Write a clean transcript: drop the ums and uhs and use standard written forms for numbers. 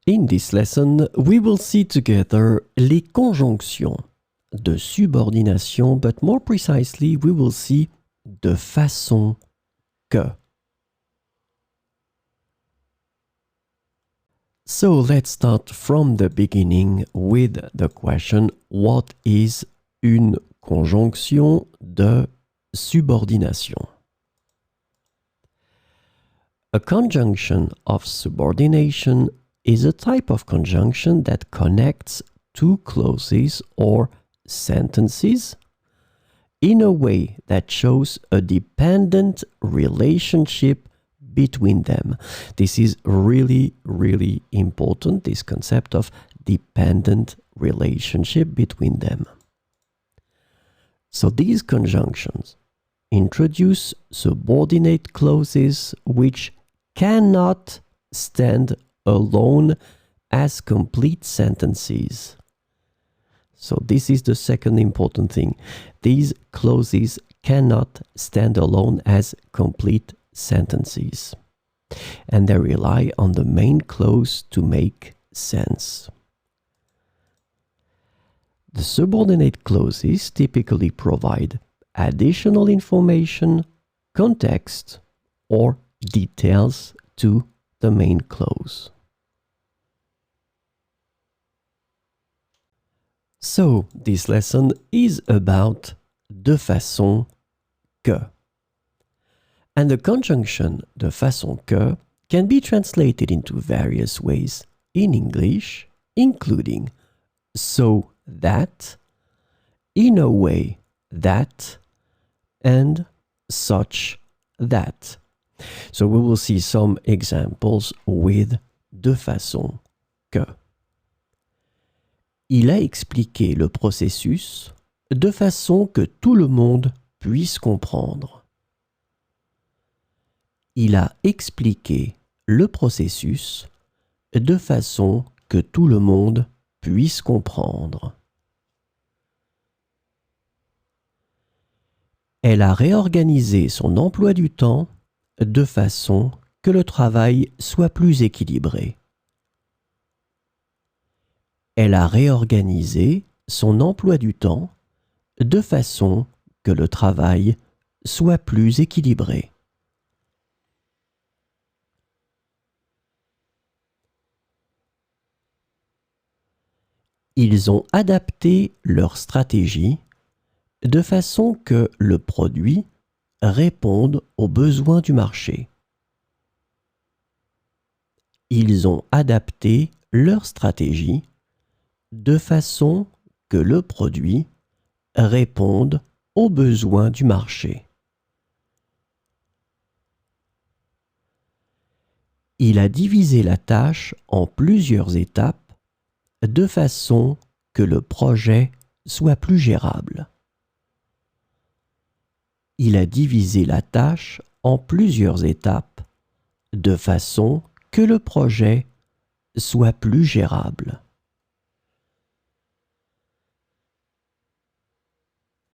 In this lesson, we will see together les conjonctions de subordination, but more precisely, we will see de façon que. So let's start from the beginning with the question, what is une conjonction de subordination? A conjunction of subordination is a type of conjunction that connects two clauses or sentences in a way that shows a dependent relationship between them. This is really, really important, this concept of dependent relationship between them. So these conjunctions introduce subordinate clauses which cannot stand alone as complete sentences. So this is the second important thing. These clauses cannot stand alone as complete sentences, and they rely on the main clause to make sense. The subordinate clauses typically provide additional information, context, or details to the main clause. So, this lesson is about de façon que. And the conjunction de façon que can be translated into various ways in English, including so that, in a way that, and such that. So we will see some examples with de façon que. Il a expliqué le processus de façon que tout le monde puisse comprendre. Il a expliqué le processus de façon que tout le monde puisse comprendre. Elle a réorganisé son emploi du temps de façon que le travail soit plus équilibré. Elle a réorganisé son emploi du temps de façon que le travail soit plus équilibré. Ils ont adapté leur stratégie de façon que le produit réponde aux besoins du marché. Ils ont adapté leur stratégie de façon que le produit réponde aux besoins du marché. Il a divisé la tâche en plusieurs étapes de façon que le projet soit plus gérable. Il a divisé la tâche en plusieurs étapes de façon que le projet soit plus gérable.